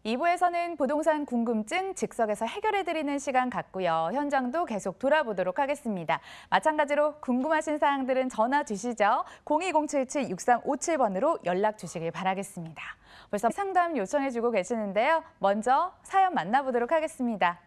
2부에서는 부동산 궁금증 즉석에서 해결해드리는 시간 갖고요. 현장도 계속 돌아보도록 하겠습니다. 마찬가지로 궁금하신 사항들은 전화 주시죠. 02077-6357번으로 연락 주시길 바라겠습니다. 벌써 상담 요청해주고 계시는데요. 먼저 사연 만나보도록 하겠습니다.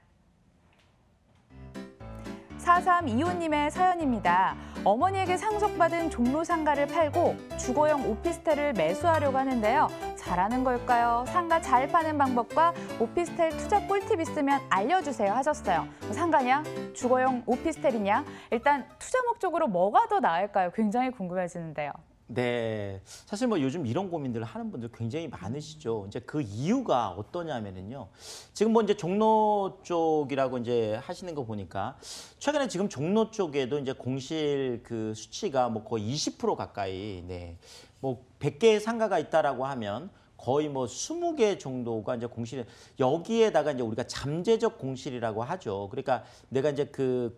4325님의 사연입니다. 어머니에게 상속받은 종로 상가를 팔고 주거용 오피스텔을 매수하려고 하는데요. 잘하는 걸까요? 상가 잘 파는 방법과 오피스텔 투자 꿀팁 있으면 알려주세요 하셨어요. 상가냐? 주거용 오피스텔이냐? 일단 투자 목적으로 뭐가 더 나을까요? 굉장히 궁금해지는데요. 네, 사실 뭐 요즘 이런 고민들을 하는 분들 굉장히 많으시죠. 이제 그 이유가 어떠냐면은요. 지금 뭐 이제 종로 쪽이라고 이제 하시는 거 보니까 최근에 지금 종로 쪽에도 이제 공실 그 수치가 뭐 거의 20% 가까이, 네, 뭐 100개의 상가가 있다라고 하면 거의 뭐 20개 정도가 이제 공실, 여기에다가 이제 우리가 잠재적 공실이라고 하죠. 그러니까 내가 이제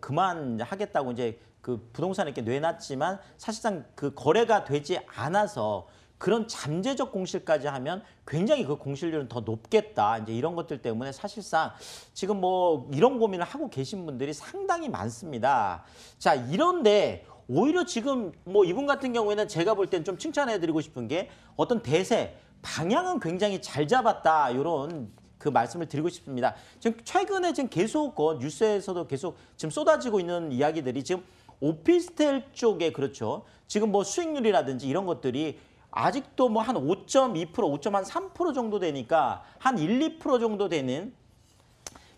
그만하겠다고 이제 그 부동산을 이렇게 내놨지만 사실상 그 거래가 되지 않아서 그런 잠재적 공실까지 하면 굉장히 그 공실률은 더 높겠다. 이제 이런 것들 때문에 사실상 지금 뭐 이런 고민을 하고 계신 분들이 상당히 많습니다. 자, 이런데 오히려 지금 뭐 이분 같은 경우에는 제가 볼 땐 좀 칭찬해드리고 싶은 게 어떤 대세, 방향은 굉장히 잘 잡았다. 이런 그 말씀을 드리고 싶습니다. 지금 최근에 지금 계속 뉴스에서도 계속 지금 쏟아지고 있는 이야기들이 지금 오피스텔 쪽에 그렇죠. 지금 뭐 수익률이라든지 이런 것들이 아직도 뭐 한 5.2%, 5.3% 정도 되니까 한 1, 2% 정도 되는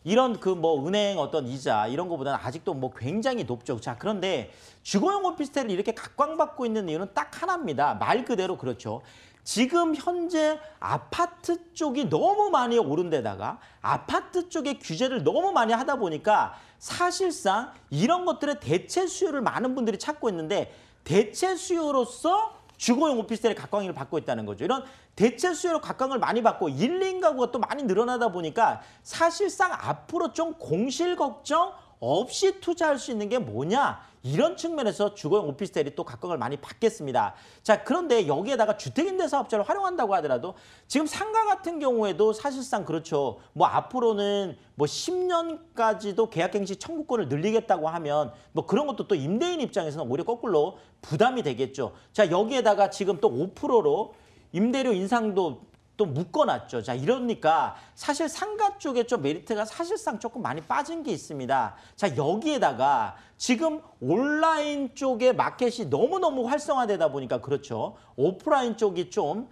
이런 그 뭐 은행 어떤 이자 이런 거보다는 아직도 뭐 굉장히 높죠. 자, 그런데 주거용 오피스텔을 이렇게 각광받고 있는 이유는 딱 하나입니다. 말 그대로 그렇죠. 지금 현재 아파트 쪽이 너무 많이 오른 데다가 아파트 쪽에 규제를 너무 많이 하다 보니까 사실상 이런 것들의 대체 수요를 많은 분들이 찾고 있는데 대체 수요로서 주거용 오피스텔의 각광을 받고 있다는 거죠. 이런 대체 수요로 각광을 많이 받고 1, 2인 가구가 또 많이 늘어나다 보니까 사실상 앞으로 좀 공실 걱정 없이 투자할 수 있는 게 뭐냐? 이런 측면에서 주거용 오피스텔이 또 각광을 많이 받겠습니다. 자, 그런데 여기에다가 주택임대사업자를 활용한다고 하더라도 지금 상가 같은 경우에도 사실상 그렇죠. 뭐 앞으로는 뭐 10년까지도 계약갱신 청구권을 늘리겠다고 하면 뭐 그런 것도 또 임대인 입장에서는 오히려 거꾸로 부담이 되겠죠. 자, 여기에다가 지금 또 5%로 임대료 인상도 또 묶어놨죠. 자, 이러니까 사실 상가 쪽에 좀 메리트가 사실상 조금 많이 빠진 게 있습니다. 자, 여기에다가 지금 온라인 쪽의 마켓이 너무너무 활성화되다 보니까 그렇죠. 오프라인 쪽이 좀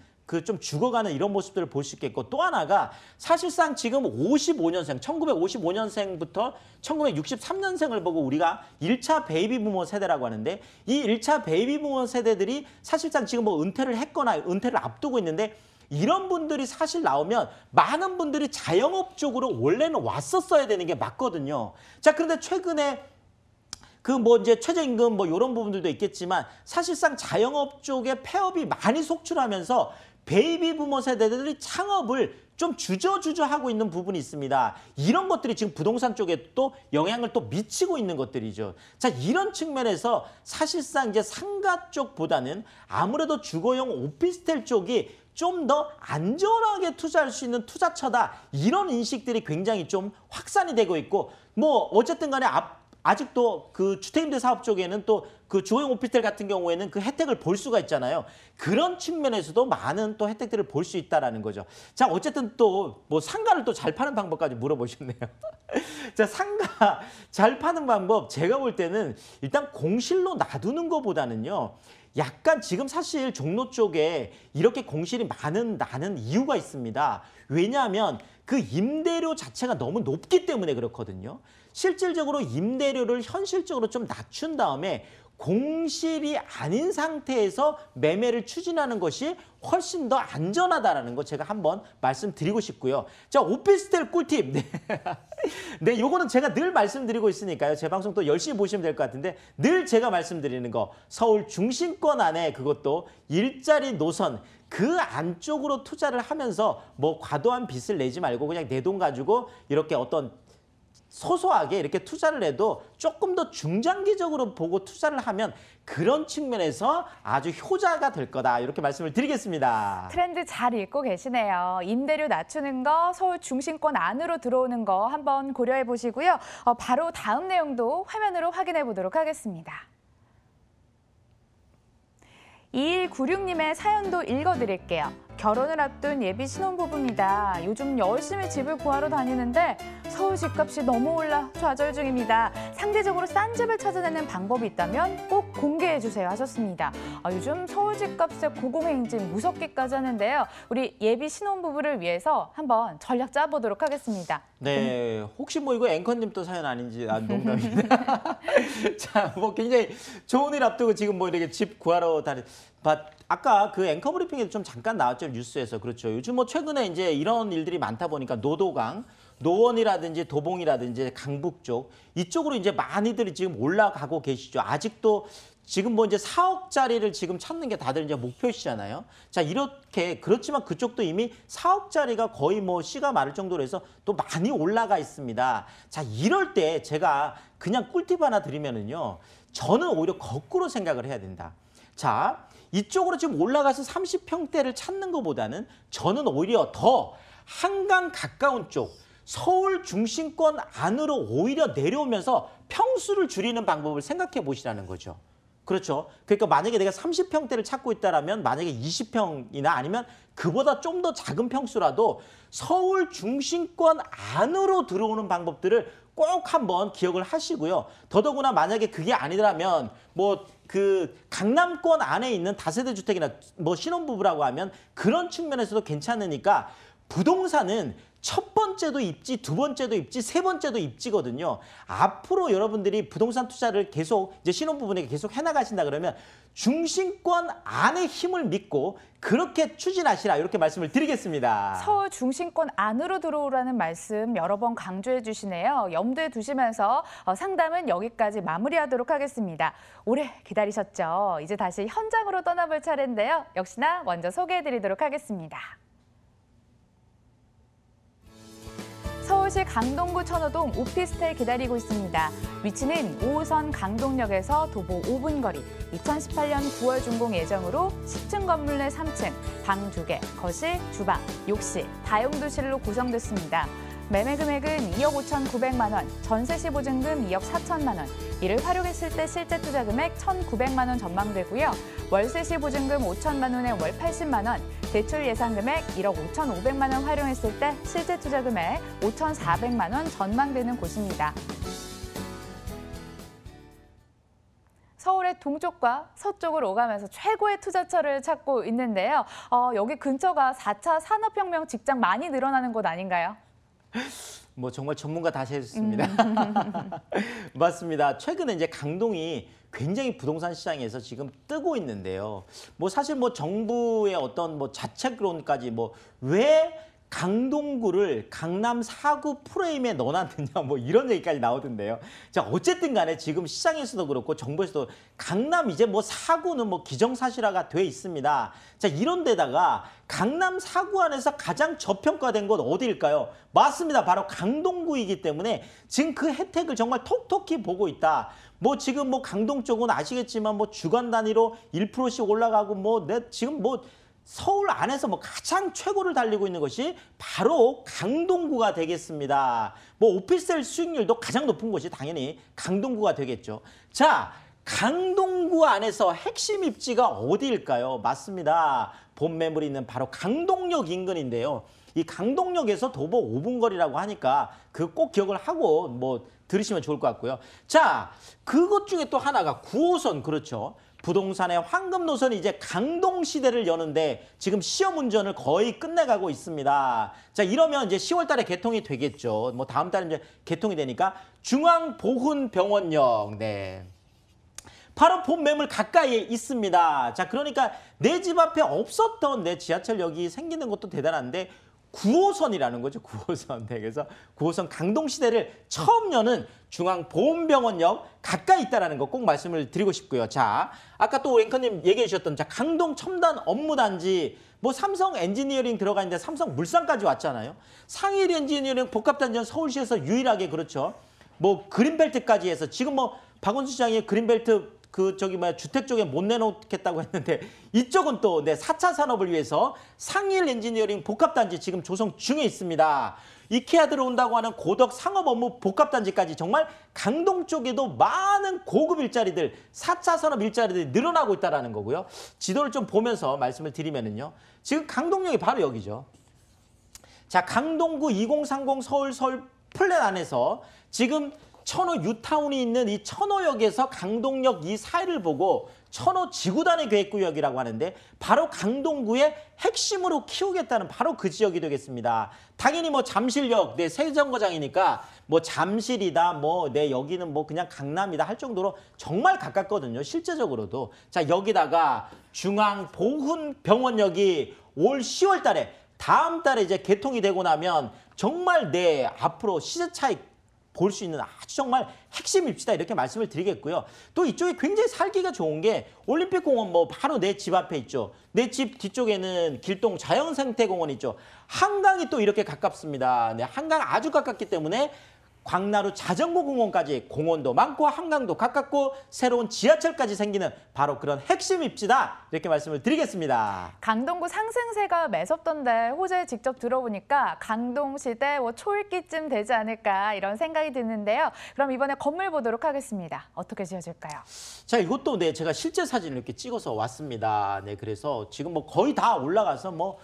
죽어가는 이런 모습들을 볼 수 있겠고 또 하나가 사실상 지금 55년생, 1955년생부터 1963년생을 보고 우리가 1차 베이비 부모 세대라고 하는데 이 1차 베이비 부모 세대들이 사실상 지금 뭐 은퇴를 했거나 은퇴를 앞두고 있는데 이런 분들이 사실 나오면 많은 분들이 자영업 쪽으로 원래는 왔었어야 되는 게 맞거든요. 자, 그런데 최근에 그 뭐 이제 최저임금 뭐 이런 부분들도 있겠지만 사실상 자영업 쪽에 폐업이 많이 속출하면서 베이비 부모 세대들이 창업을 좀 주저주저 하고 있는 부분이 있습니다. 이런 것들이 지금 부동산 쪽에 또 영향을 또 미치고 있는 것들이죠. 자, 이런 측면에서 사실상 이제 상가 쪽보다는 아무래도 주거용 오피스텔 쪽이 좀 더 안전하게 투자할 수 있는 투자처다. 이런 인식들이 굉장히 좀 확산이 되고 있고 뭐 어쨌든 간에 아직도 그 주택임대 사업 쪽에는 또 그 주거용 오피스텔 같은 경우에는 그 혜택을 볼 수가 있잖아요. 그런 측면에서도 많은 또 혜택들을 볼 수 있다라는 거죠. 자, 어쨌든 또 뭐 상가를 또 잘 파는 방법까지 물어보셨네요. 자, 상가 잘 파는 방법 제가 볼 때는 일단 공실로 놔두는 것보다는요. 약간 지금 사실 종로 쪽에 이렇게 공실이 나는 이유가 있습니다. 왜냐하면 그 임대료 자체가 너무 높기 때문에 그렇거든요. 실질적으로 임대료를 현실적으로 좀 낮춘 다음에 공실이 아닌 상태에서 매매를 추진하는 것이 훨씬 더 안전하다라는 거 제가 한번 말씀드리고 싶고요. 자, 오피스텔 꿀팁. 네. 네, 요거는 제가 늘 말씀드리고 있으니까요. 제 방송 또 열심히 보시면 될 것 같은데 늘 제가 말씀드리는 거 서울 중심권 안에 그것도 일자리 노선 그 안쪽으로 투자를 하면서 뭐 과도한 빚을 내지 말고 그냥 내 돈 가지고 이렇게 어떤 소소하게 이렇게 투자를 해도 조금 더 중장기적으로 보고 투자를 하면 그런 측면에서 아주 효자가 될 거다. 이렇게 말씀을 드리겠습니다. 트렌드 잘 읽고 계시네요. 임대료 낮추는 거, 서울 중심권 안으로 들어오는 거 한번 고려해 보시고요. 바로 다음 내용도 화면으로 확인해 보도록 하겠습니다. 2196님의 사연도 읽어드릴게요. 결혼을 앞둔 예비 신혼부부입니다. 요즘 열심히 집을 구하러 다니는데 서울 집값이 너무 올라 좌절 중입니다. 상대적으로 싼 집을 찾아내는 방법이 있다면 꼭 공개해주세요 하셨습니다. 요즘 서울 집값의 고공행진 무섭기까지 하는데요. 우리 예비 신혼부부를 위해서 한번 전략 짜보도록 하겠습니다. 네, 혹시 뭐 이거 앵커님 또 사연 아닌지 농담입니다. 자, 뭐 굉장히 좋은 일 앞두고 지금 뭐 이렇게 집 구하러 아까 그 앵커 브리핑에도 좀 잠깐 나왔죠, 뉴스에서. 그렇죠. 요즘 뭐 최근에 이제 이런 일들이 많다 보니까 노원이라든지 도봉이라든지 강북 쪽 이쪽으로 이제 많이들 지금 올라가고 계시죠. 아직도 지금 뭐 이제 4억짜리를 지금 찾는 게 다들 이제 목표시잖아요. 자, 이렇게 그렇지만 그쪽도 이미 4억짜리가 거의 뭐 씨가 마를 정도로 해서 또 많이 올라가 있습니다. 자, 이럴 때 제가 그냥 꿀팁 하나 드리면은요. 저는 오히려 거꾸로 생각을 해야 된다. 자, 이쪽으로 지금 올라가서 30평대를 찾는 것보다는 저는 오히려 더 한강 가까운 쪽 서울 중심권 안으로 오히려 내려오면서 평수를 줄이는 방법을 생각해 보시라는 거죠. 그렇죠. 그러니까 만약에 내가 30평대를 찾고 있다라면 만약에 20평이나 아니면 그보다 좀 더 작은 평수라도 서울 중심권 안으로 들어오는 방법들을 꼭 한번 기억을 하시고요. 더더구나 만약에 그게 아니라면 뭐 그 강남권 안에 있는 다세대 주택이나 뭐 신혼부부라고 하면 그런 측면에서도 괜찮으니까 부동산은 첫 번째도 입지, 두 번째도 입지, 세 번째도 입지거든요. 앞으로 여러분들이 부동산 투자를 계속 이제 신혼부부에게 계속 해나가신다 그러면 중심권 안의 힘을 믿고 그렇게 추진하시라 이렇게 말씀을 드리겠습니다. 서울 중심권 안으로 들어오라는 말씀 여러 번 강조해 주시네요. 염두에 두시면서 상담은 여기까지 마무리하도록 하겠습니다. 오래 기다리셨죠? 이제 다시 현장으로 떠나볼 차례인데요. 역시나 먼저 소개해 드리도록 하겠습니다. 서울시 강동구 천호동 오피스텔 기다리고 있습니다. 위치는 5호선 강동역에서 도보 5분 거리, 2018년 9월 준공 예정으로 10층 건물 내 3층, 방 2개, 거실, 주방, 욕실, 다용도실로 구성됐습니다. 매매 금액은 2억 5,900만 원, 전세시 보증금 2억 4천만 원, 이를 활용했을 때 실제 투자 금액 1,900만 원 전망되고요. 월세시 보증금 5천만 원에 월 80만 원, 대출 예상 금액 1억 5,500만 원 활용했을 때 실제 투자 금액 5,400만 원 전망되는 곳입니다. 서울의 동쪽과 서쪽을 오가면서 최고의 투자처를 찾고 있는데요. 여기 근처가 4차 산업혁명 직장 많이 늘어나는 곳 아닌가요? 뭐 정말 전문가 다시 해주셨습니다. 맞습니다. 최근에 이제 강동이 굉장히 부동산 시장에서 지금 뜨고 있는데요. 뭐 사실 뭐 정부의 어떤 뭐 자책론까지 뭐 왜 강동구를 강남 4구 프레임에 넣어놨느냐 뭐 이런 얘기까지 나오던데요. 자, 어쨌든 간에 지금 시장에서도 그렇고 정부에서도 강남 이제 뭐 4구는 뭐 기정사실화가 돼 있습니다. 자, 이런 데다가 강남 4구 안에서 가장 저평가된 곳 어디일까요? 맞습니다. 바로 강동구이기 때문에 지금 그 혜택을 정말 톡톡히 보고 있다. 뭐 지금 뭐 강동 쪽은 아시겠지만 뭐 주간 단위로 1%씩 올라가고 뭐 지금 뭐 서울 안에서 뭐 가장 최고를 달리고 있는 것이 바로 강동구가 되겠습니다. 뭐 오피스텔 수익률도 가장 높은 곳이 당연히 강동구가 되겠죠. 자, 강동구 안에서 핵심 입지가 어디일까요? 맞습니다. 본 매물이 있는 바로 강동역 인근인데요. 이 강동역에서 도보 5분 거리라고 하니까 그 꼭 기억을 하고 뭐 들으시면 좋을 것 같고요. 자, 그것 중에 또 하나가 9호선, 그렇죠. 부동산의 황금 노선이 이제 강동 시대를 여는데 지금 시험 운전을 거의 끝내가고 있습니다. 자, 이러면 이제 10월 달에 개통이 되겠죠. 뭐 다음 달에 이제 개통이 되니까 중앙보훈병원역. 네. 바로 본 매물 가까이에 있습니다. 자, 그러니까 내 집 앞에 없었던 내 지하철역이 생기는 것도 대단한데 9호선이라는 거죠. 9호선. 네, 그래서 9호선 강동시대를 처음 여는 중앙보훈병원역 가까이 있다는 거 꼭 말씀을 드리고 싶고요. 자, 아까 또 앵커님 얘기해 주셨던 자, 강동 첨단 업무단지 뭐 삼성 엔지니어링 들어가 있는데 삼성 물산까지 왔잖아요. 상일 엔지니어링 복합단지는 서울시에서 유일하게 그렇죠. 뭐 그린벨트까지 해서 지금 뭐 박원순 시장이 그린벨트 주택 쪽에 못 내놓겠다고 했는데 이쪽은 또 4차 산업을 위해서 상일 엔지니어링 복합단지 지금 조성 중에 있습니다. 이케아 들어온다고 하는 고덕 상업 업무 복합단지까지 정말 강동 쪽에도 많은 고급 일자리들, 4차 산업 일자리들이 늘어나고 있다는 거고요. 지도를 좀 보면서 말씀을 드리면은요. 지금 강동역이 바로 여기죠. 자, 강동구 2030 서울 플랜 안에서 지금 천호 유타운이 있는 이 천호역에서 강동역 이 사이를 보고 천호 지구단위 계획구역이라고 하는데 바로 강동구의 핵심으로 키우겠다는 바로 그 지역이 되겠습니다. 당연히 뭐 잠실역, 세정거장이니까 뭐 잠실이다, 여기는 뭐 그냥 강남이다 할 정도로 정말 가깝거든요. 실제적으로도. 자, 여기다가 중앙보훈병원역이 올 10월 달에 다음 달에 이제 개통이 되고 나면 정말 앞으로 시세 차익 볼 수 있는 아주 정말 핵심 입지다 이렇게 말씀을 드리겠고요. 또 이쪽에 굉장히 살기가 좋은 게 올림픽공원 뭐 바로 내 집 앞에 있죠. 내 집 뒤쪽에는 길동 자연생태공원 있죠. 한강이 또 이렇게 가깝습니다. 네, 한강 아주 가깝기 때문에 광나루 자전거 공원까지 공원도 많고 한강도 가깝고 새로운 지하철까지 생기는 바로 그런 핵심 입지다 이렇게 말씀을 드리겠습니다. 강동구 상승세가 매섭던데 호재 직접 들어보니까 강동시대 초읽기쯤 되지 않을까 이런 생각이 드는데요. 그럼 이번에 건물 보도록 하겠습니다. 어떻게 지어질까요? 자, 이것도 제가 실제 사진을 이렇게 찍어서 왔습니다. 네, 그래서 지금 뭐 거의 다 올라가서 뭐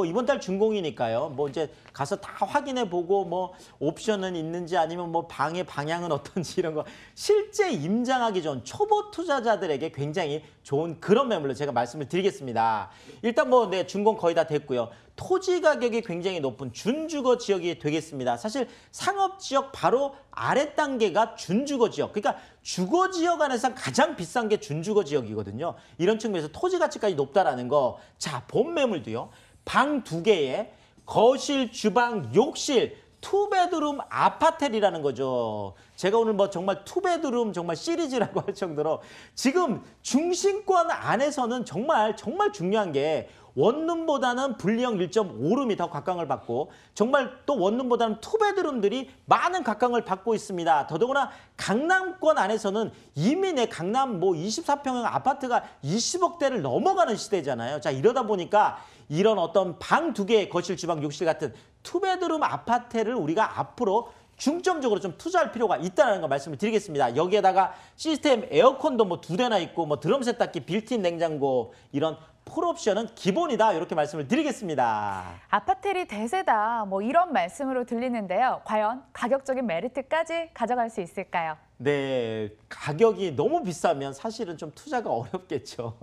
이번 달 준공이니까요. 뭐 이제 가서 다 확인해 보고 뭐 옵션은 있는지 아니면 뭐 방의 방향은 어떤지 이런 거 실제 임장하기 좋은 초보 투자자들에게 굉장히 좋은 그런 매물로 제가 말씀을 드리겠습니다. 일단 준공 거의 다 됐고요. 토지 가격이 굉장히 높은 준주거 지역이 되겠습니다. 사실 상업지역 바로 아래 단계가 준주거 지역. 그러니까 주거 지역 안에서 가장 비싼 게 준주거 지역이거든요. 이런 측면에서 토지 가치까지 높다라는 거. 자, 본 매물도요. 방 2개에 거실, 주방, 욕실, 투베드룸 아파텔이라는 거죠. 제가 오늘 정말 투베드룸 정말 시리즈라고 할 정도로 지금 중심권 안에서는 정말 중요한 게 원룸보다는 분리형 1.5룸이 더 각광을 받고 정말 또 원룸보다는 투베드룸들이 많은 각광을 받고 있습니다. 더더구나 강남권 안에서는 이미 강남 24평형 아파트가 20억대를 넘어가는 시대잖아요. 자, 이러다 보니까 이런 어떤 방 2개, 거실, 주방, 욕실 같은 투베드룸 아파트를 우리가 앞으로 중점적으로 좀 투자할 필요가 있다는 거 말씀을 드리겠습니다. 여기에다가 시스템 에어컨도 2대나 있고 드럼 세탁기, 빌트인 냉장고 이런 풀옵션은 기본이다 이렇게 말씀을 드리겠습니다. 아파텔이 대세다 이런 말씀으로 들리는데요. 과연 가격적인 메리트까지 가져갈 수 있을까요? 네, 가격이 너무 비싸면 사실은 좀 투자가 어렵겠죠.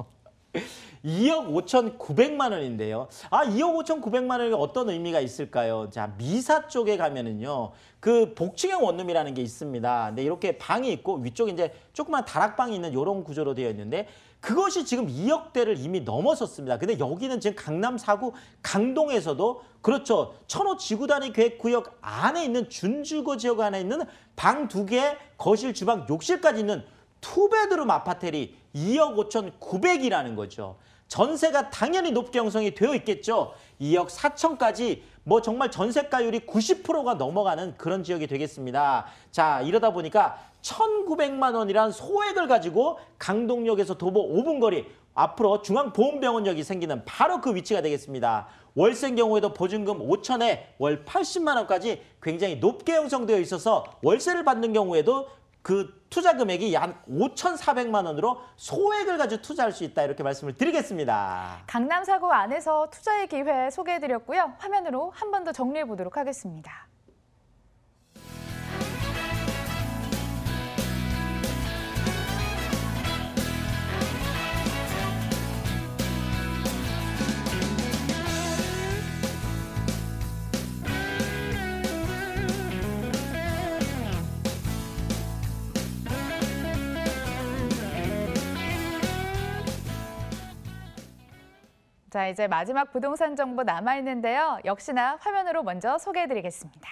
2억 5,900만 원인데요. 2억 5,900만 원이 어떤 의미가 있을까요? 자, 미사 쪽에 가면은요. 그 복층형 원룸이라는 게 있습니다. 네, 이렇게 방이 있고 위쪽에 이제 조그만 다락방이 있는 이런 구조로 되어 있는데 그것이 지금 2억대를 이미 넘어섰습니다. 근데 여기는 지금 강남 4구 강동에서도 그렇죠. 천호 지구단위 계획구역 안에 있는 준주거 지역 안에 있는 방 2개, 거실, 주방, 욕실까지 있는 투베드룸 아파텔이 2억 5,900이라는 거죠. 전세가 당연히 높게 형성이 되어 있겠죠. 2억 4천까지 정말 전세가율이 90%가 넘어가는 그런 지역이 되겠습니다. 자, 이러다 보니까 1,900만 원이란 소액을 가지고 강동역에서 도보 5분 거리 앞으로 중앙보훈병원역이 생기는 바로 그 위치가 되겠습니다. 월세인 경우에도 보증금 5천에 월 80만 원까지 굉장히 높게 형성되어 있어서 월세를 받는 경우에도 그 투자 금액이 약 5,400만 원으로 소액을 가지고 투자할 수 있다 이렇게 말씀을 드리겠습니다. 강남 4구 안에서 투자의 기회 소개해드렸고요. 화면으로 한 번 더 정리해 보도록 하겠습니다. 자, 이제 마지막 부동산 정보 남아있는데요. 역시나 화면으로 먼저 소개해드리겠습니다.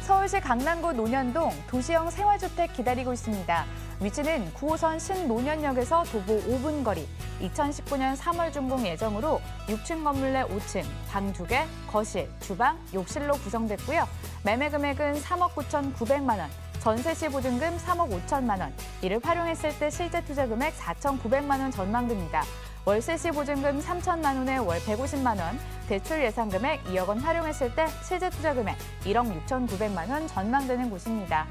서울시 강남구 논현동 도시형 생활주택 기다리고 있습니다. 위치는 9호선 신논현역에서 도보 5분 거리, 2019년 3월 준공 예정으로 6층 건물 내 5층, 방 2개, 거실, 주방, 욕실로 구성됐고요. 매매 금액은 3억 9,900만 원, 전세 시 보증금 3억 5천만 원, 이를 활용했을 때 실제 투자 금액 4,900만 원 전망됩니다. 월세 시 보증금 3천만 원에 월 150만 원, 대출 예상 금액 2억 원 활용했을 때 실제 투자 금액 1억 6,900만 원 전망되는 곳입니다.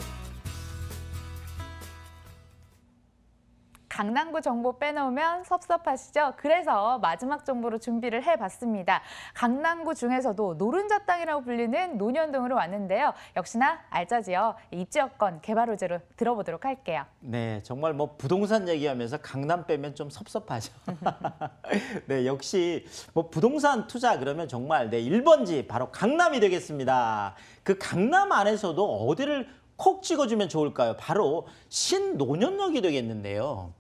강남구 정보 빼놓으면 섭섭하시죠? 그래서 마지막 정보로 준비를 해봤습니다. 강남구 중에서도 노른자 땅이라고 불리는 논현동으로 왔는데요. 역시나 알짜지요. 입지 여건 개발 호재로 들어보도록 할게요. 네, 정말 뭐 부동산 얘기하면서 강남 빼면 좀 섭섭하죠. 네, 역시 뭐 부동산 투자 그러면 정말 네, 1번지 바로 강남이 되겠습니다. 그 강남 안에서도 어디를 콕 찍어주면 좋을까요? 바로 신논현역이 되겠는데요.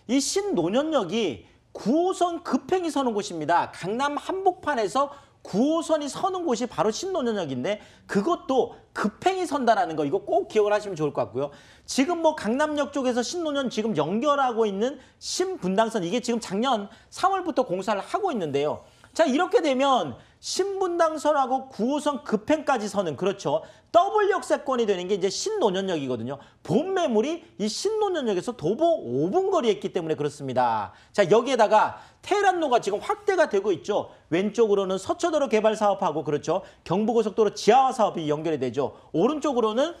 이 신논현역이 9호선 급행이 서는 곳입니다. 강남 한복판에서 9호선이 서는 곳이 바로 신논현역인데 그것도 급행이 선다라는 거 이거 꼭 기억을 하시면 좋을 것 같고요. 지금 뭐 강남역 쪽에서 신논현 지금 연결하고 있는 신분당선 이게 지금 작년 3월부터 공사를 하고 있는데요. 자, 이렇게 되면 신분당선하고 9호선 급행까지 서는 그렇죠. 더블 역세권이 되는 게 이제 신논현역이거든요. 본 매물이 이 신논현역에서 도보 5분 거리에 있기 때문에 그렇습니다. 자, 여기에다가 테헤란로가 지금 확대가 되고 있죠. 왼쪽으로는 서초도로 개발 사업하고 그렇죠. 경부고속도로 지하화 사업이 연결이 되죠. 오른쪽으로는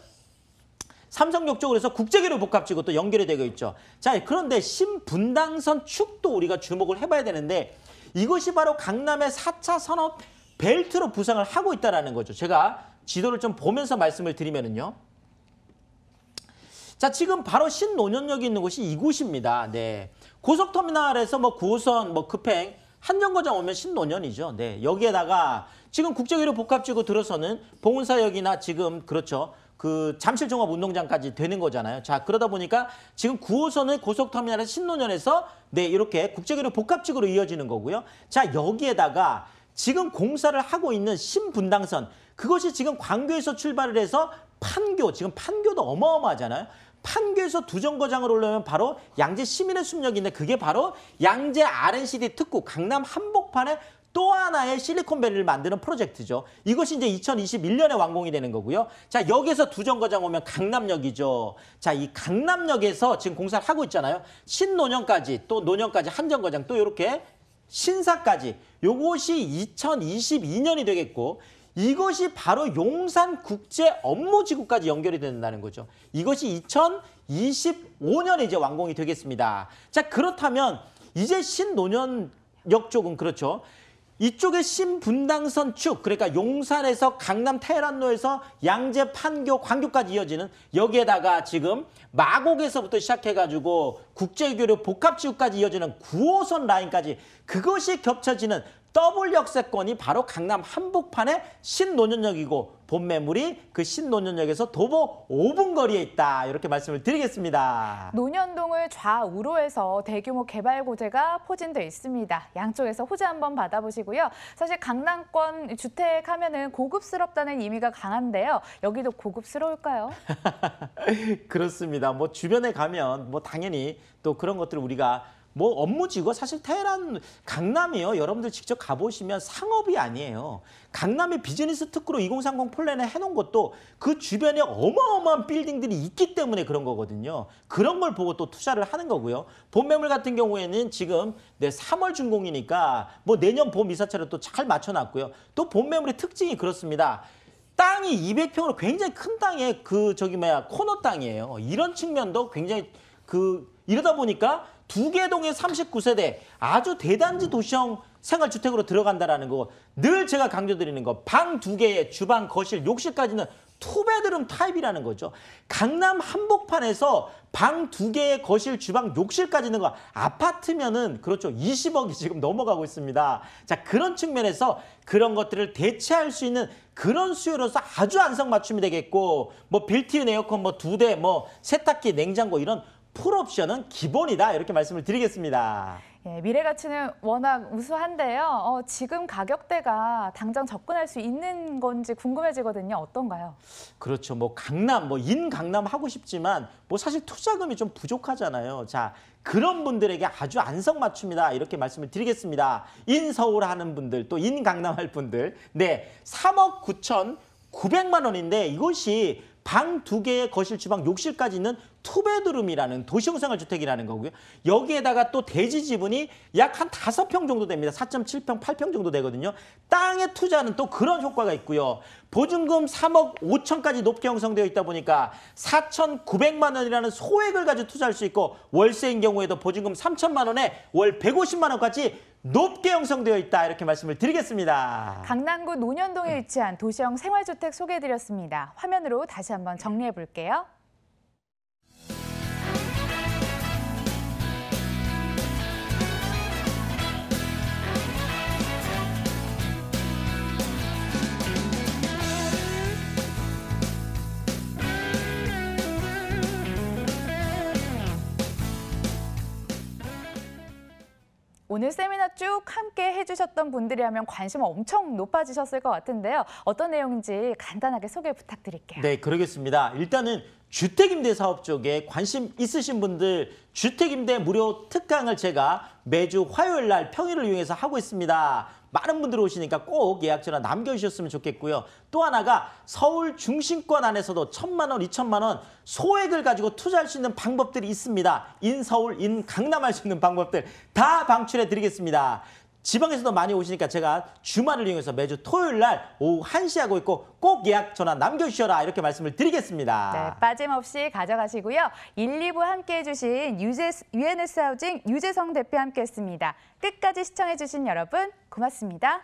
삼성역 쪽으로 해서 국제기로 복합지구 또 연결이 되고 있죠. 자, 그런데 신분당선 축도 우리가 주목을 해봐야 되는데 이것이 바로 강남의 4차 산업 벨트로 부상을 하고 있다는 거죠. 제가 지도를 좀 보면서 말씀을 드리면은요. 자, 지금 바로 신논현역이 있는 곳이 이곳입니다. 네. 고속터미널에서 뭐 9호선 뭐 급행 한정거장 오면 신논현이죠. 네. 여기에다가 지금 국제기로 복합지구 들어서는 봉은사역이나 지금 그렇죠. 그 잠실종합운동장까지 되는 거잖아요. 자, 그러다 보니까 지금 9호선을 고속터미널에서 신논현에서 네, 이렇게 국제기로 복합지구로 이어지는 거고요. 자, 여기에다가 지금 공사를 하고 있는 신분당선 그것이 지금 광교에서 출발을 해서 판교, 지금 판교도 어마어마하잖아요. 판교에서 두정거장을 올라오면 바로 양재 시민의 숲역인데 그게 바로 양재 R&CD 특구 강남 한복판에 또 하나의 실리콘밸리를 만드는 프로젝트죠. 이것이 이제 2021년에 완공이 되는 거고요. 자, 여기서 두정거장 오면 강남역이죠. 자, 이 강남역에서 지금 공사를 하고 있잖아요. 신논현까지 또 논현까지 한정거장 또 이렇게 신사까지 요것이 2022년이 되겠고 이것이 바로 용산국제업무지구까지 연결이 된다는 거죠. 이것이 2025년에 이제 완공이 되겠습니다. 자, 그렇다면 이제 신논현역 쪽은 그렇죠. 이쪽에 신분당선 축, 그러니까 용산에서 강남 테헤란로에서 양재, 판교, 광교까지 이어지는 여기에다가 지금 마곡에서부터 시작해가지고 국제교류 복합지구까지 이어지는 9호선 라인까지 그것이 겹쳐지는 더블 역세권이 바로 강남 한복판의 신논현역이고 본 매물이 그 신논현역에서 도보 5분 거리에 있다. 이렇게 말씀을 드리겠습니다. 논현동을 좌우로 해서 대규모 개발 고지가 포진되어 있습니다. 양쪽에서 호재 한번 받아보시고요. 사실 강남권 주택 하면은 고급스럽다는 의미가 강한데요. 여기도 고급스러울까요? 그렇습니다. 뭐 주변에 가면 뭐 당연히 또 그런 것들을 우리가 뭐 업무지구 사실 테헤란 강남이요. 여러분들 직접 가보시면 상업이 아니에요. 강남의 비즈니스 특구로 2030 플랜에 해놓은 것도 그 주변에 어마어마한 빌딩들이 있기 때문에 그런 거거든요. 그런 걸 보고 또 투자를 하는 거고요. 본 매물 같은 경우에는 지금 3월 준공이니까 뭐 내년 봄 이사차를 또 잘 맞춰놨고요. 또 본 매물의 특징이 그렇습니다. 땅이 200평으로 굉장히 큰 땅에 코너 땅이에요. 이런 측면도 굉장히 이러다 보니까 두 개 동의 39세대 아주 대단지 도시형 생활주택으로 들어간다라는 거 늘 제가 강조드리는 거 방 2개에 주방, 거실, 욕실까지는 투베드룸 타입이라는 거죠. 강남 한복판에서 방 2개의 거실, 주방, 욕실까지 있는 거 아파트면은 그렇죠. 20억이 지금 넘어가고 있습니다. 자, 그런 측면에서 그런 것들을 대체할 수 있는 그런 수요로서 아주 안성맞춤이 되겠고 뭐 빌트인 에어컨 뭐 2대 뭐 세탁기, 냉장고 이런 풀옵션은 기본이다 이렇게 말씀을 드리겠습니다. 예, 미래 가치는 워낙 우수한데요. 지금 가격대가 당장 접근할 수 있는 건지 궁금해지거든요. 어떤가요? 그렇죠. 뭐 강남, 뭐 인강남 하고 싶지만 뭐 사실 투자금이 좀 부족하잖아요. 자, 그런 분들에게 아주 안성맞춤이다 이렇게 말씀을 드리겠습니다. 인서울 하는 분들, 또 인강남 할 분들. 네, 3억 9,900만 원인데 이것이 방 2개의 거실, 주방, 욕실까지 있는 투베드룸이라는 도시형 생활주택이라는 거고요. 여기에다가 또 대지 지분이 약 한 5평 정도 됩니다. 4.7평, 8평 정도 되거든요. 땅에 투자는 또 그런 효과가 있고요. 보증금 3억 5천까지 높게 형성되어 있다 보니까 4,900만 원이라는 소액을 가지고 투자할 수 있고 월세인 경우에도 보증금 3천만 원에 월 150만 원까지 높게 형성되어 있다 이렇게 말씀을 드리겠습니다. 강남구 논현동에 위치한 도시형 생활주택 소개해드렸습니다. 화면으로 다시 한번 정리해 볼게요. 오늘 세미나 쭉 함께 해주셨던 분들이라면 관심 엄청 높아지셨을 것 같은데요. 어떤 내용인지 간단하게 소개 부탁드릴게요. 네, 그러겠습니다. 일단은 주택임대 사업 쪽에 관심 있으신 분들 주택임대 무료 특강을 제가 매주 화요일 날 평일을 이용해서 하고 있습니다. 많은 분들 오시니까 꼭 예약 전화 남겨주셨으면 좋겠고요. 또 하나가 서울 중심권 안에서도 1,000만 원, 2,000만 원 소액을 가지고 투자할 수 있는 방법들이 있습니다. 인서울, 인강남 할 수 있는 방법들 다 방출해 드리겠습니다. 지방에서도 많이 오시니까 제가 주말을 이용해서 매주 토요일 날 오후 1시에 하고 있고 꼭 예약 전화 남겨주셔라 이렇게 말씀을 드리겠습니다. 네, 빠짐없이 가져가시고요. 1, 2부 함께해 주신 UNS 하우징 유재성 대표 함께했습니다. 끝까지 시청해 주신 여러분 고맙습니다.